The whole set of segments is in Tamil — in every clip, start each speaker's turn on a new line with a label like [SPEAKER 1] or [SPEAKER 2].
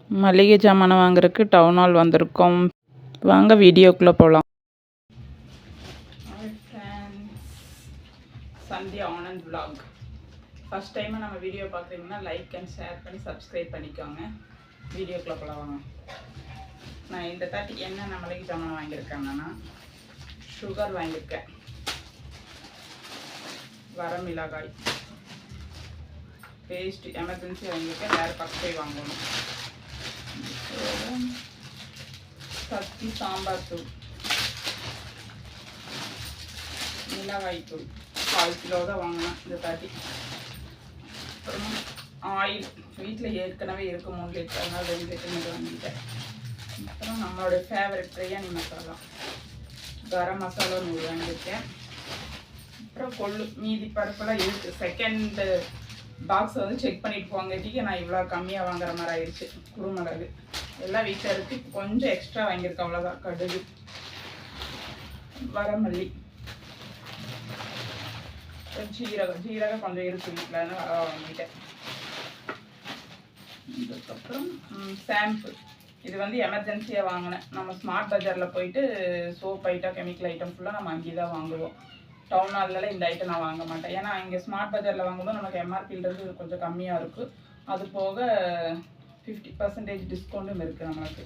[SPEAKER 1] மளிகை ஜாமான் வாங்குறதுக்கு டவுன் ஹால் வந்திருக்கோம். வாங்க வீடியோக்குள்ளே போகலாம். Sandhya Anand vlog. First time நம்ம வீடியோ பார்க்குறீங்கன்னா லைக் அண்ட் ஷேர் பண்ணி சப்ஸ்கிரைப் பண்ணிக்கோங்க. வீடியோக்குள்ளே போகலாம் வாங்க. நான் இந்த தாட்டி என்ன மளிகை ஜாமான் வாங்கியிருக்கேன்னா சுகர் வாங்கியிருக்கேன், வரமிளகாய் பேஸ்ட் எமர்ஜென்சி வாங்கியிருக்கேன், வேறு பக்கத்தை வாங்கணும். சக்தி சாம்பார் தூள், மிளகாய் தூள் 1/4 கிலோ தான் வாங்கினேன் இந்த தாட்டி. அப்புறமா ஆயில் வீட்டில் ஏற்கனவே இருக்கும் 3 லிட்டர், அதனால் 2 லிட்டர் மட்டும் வாங்கிட்டேன். அப்புறம் நம்மளுடைய ஃபேவரட் பிரியாணி மசாலா, கரம் மசாலா 100 வாங்கியிருக்கேன். அப்புறம் கொள்ளு மீதி பருப்பெல்லாம் இருக்குது. செகண்ட் பாக்ஸ் வந்து செக் பண்ணிட்டு போங்கட்டிக்கு நான் இவ்வளோ கம்மியாக வாங்குற மாதிரி ஆயிடுச்சு. குருமிளகு எல்லாம் வீட்டில் இருக்குது, கொஞ்சம் எக்ஸ்ட்ரா வாங்கியிருக்கேன் அவ்வளோதான். கடுகு, வரமல்லி, ஜீரகம் கொஞ்சம் இருக்குது வீட்டில், வாங்கிட்டேன். இதுக்கப்புறம் ஷாம்பு, இது வந்து எமர்ஜென்சியாக வாங்கினேன். நம்ம ஸ்மார்ட் பஜாரில் போயிட்டு சோப் ஐட்டம், கெமிக்கல் ஐட்டம் ஃபுல்லாக நம்ம அங்கே தான் வாங்குவோம். டவுன் ஹாலில் இந்த ஐட்டம் நான் வாங்க மாட்டேன். ஏன்னா இங்கே ஸ்மார்ட் பஜாரில் வாங்கும்போது நமக்கு எம்ஆர்பியிலிருந்து கொஞ்சம் கம்மியாக இருக்குது. அது போக 50% டிஸ்கவுண்ட்டும் இருக்குது நம்மளுக்கு.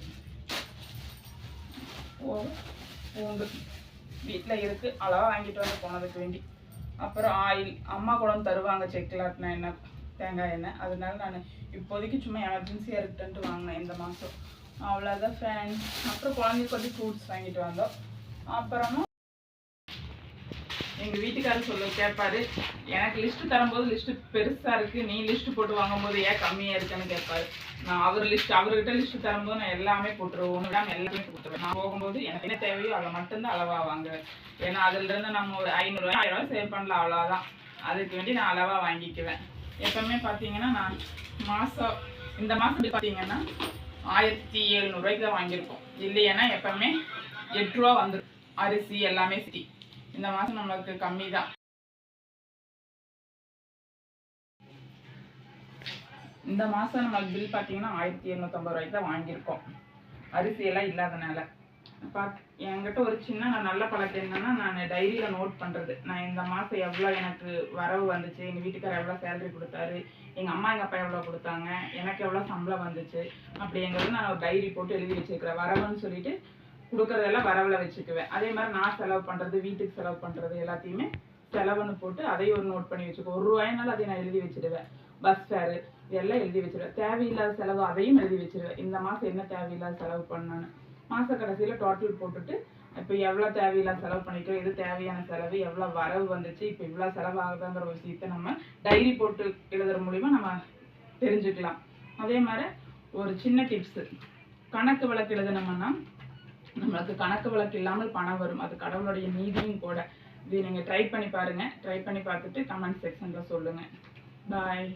[SPEAKER 1] பூண்டு வீட்டில் இருக்குது, அளவாக வாங்கிட்டு வந்து போனதுக்கு வேண்டி. அப்புறம் ஆயில் அம்மா கூட தருவாங்க, செக்கிலாட்டின எண்ணெய், தேங்காய் எண்ணெய். அதனால நான் இப்போதைக்கு சும்மா எமர்ஜென்சியாக இருக்குன்ட்டு வாங்கினேன் இந்த மாதம். அவ்வளோதான் ஃப்ரெண்ட்ஸ். அப்புறம் குழந்தைக்கு கொஞ்சம் ஃப்ரூட்ஸ் வாங்கிட்டு வந்தோம். அப்புறமா எங்கள் வீட்டுக்காரர் கேட்பாரு, எனக்கு லிஸ்ட்டு தரும்போது லிஸ்ட்டு பெருசாக இருக்குது, நீ லிஸ்ட்டு போட்டு வாங்கும்போது ஏன் கம்மியாக இருக்குன்னு கேட்பாரு. நான் அவர்கிட்ட லிஸ்ட்டு தரும்போது நான் எல்லாமே போட்டுருவோம், ஒன்று விடாமல் எல்லாமே போட்டுருவேன். நான் போகும்போது எனக்கு என்ன தேவையோ அதை மட்டும்தான் அளவாக வாங்குவேன். ஏன்னா அதுலேருந்து நம்ம ஒரு 500 1000 சேவ் பண்ணலாம், அவ்வளோதான். அதுக்கு வேண்டி நான் அளவாக வாங்கிக்குவேன். எப்போவுமே பார்த்தீங்கன்னா நான் இந்த மாதம் பார்த்தீங்கன்னா 1700 தான் வாங்கியிருக்கோம். இல்லைன்னா எப்போவுமே 8 ரூபா வந்துடும் அரிசி எல்லாமே சிட்டி. இந்த மாதம் நம்மளுக்கு கம்மி தான். இந்த மாதம் நம்மளுக்கு பில் பார்த்தீங்கன்னா 1750 தான் வாங்கியிருக்கோம், அரிசியெல்லாம் இல்லாதனால. என்கிட்ட ஒரு சின்ன நல்ல பழக்கம் என்னன்னா, நான் டைரியில் நோட் பண்ணுறது. நான் இந்த மாதம் எவ்வளோ எனக்கு வரவு வந்துச்சு, எங்கள் வீட்டுக்காரர் எவ்வளோ சேலரி கொடுத்தாரு, எங்கள் அம்மா எங்கள் அப்பா எவ்வளோ கொடுத்தாங்க, எனக்கு எவ்வளோ சம்பளம் வந்துச்சு அப்படிங்கிறது நான் ஒரு டைரி போட்டு எழுதி வச்சுருக்கிறேன். வரவுன்னு சொல்லிட்டு கொடுக்குறதெல்லாம் வரவில் வச்சுக்குவேன். அதே மாதிரி நான் செலவு பண்ணுறது, வீட்டுக்கு செலவு பண்ணுறது எல்லாத்தையுமே செலவுன்னு போட்டு அதையும் ஒரு நோட் பண்ணி வச்சுக்குவேன். 1 ரூபாயினாலும் அதை நான் எழுதி வச்சுடுவேன். பஸ் ஃபேரு இதெல்லாம் எழுதி வச்சுடுவேன். தேவையில்லாத செலவு அதையும் எழுதி வச்சுடுவேன். இந்த மாதம் என்ன தேவையில்லாத செலவு பண்ணணுன்னு மாத கடைசியில் டோட்டல் போட்டுட்டு இப்போ எவ்வளோ தேவையில்லாத செலவு பண்ணிக்கிறோம், எது தேவையான செலவு, எவ்வளோ வரவு வந்துச்சு, இப்போ இவ்வளோ செலவு ஆகுதுங்கிற ஒரு விஷயத்தை நம்ம டைரி போட்டு எழுதுற மூலிமா நம்ம தெரிஞ்சுக்கலாம். அதே மாதிரி ஒரு சின்ன டிப்ஸு, கணக்கு வழக்கு எழுதுனோம்னா நம்மளுக்கு கணக்கு வழக்கு இல்லாமல் பணம் வரும். அது கடவுளுடைய நீதியும் கூட. இது நீங்கள் ட்ரை பண்ணி பாருங்கள். ட்ரை பண்ணி பார்த்துட்டு கமெண்ட் செக்ஷனில் சொல்லுங்கள். பாய்.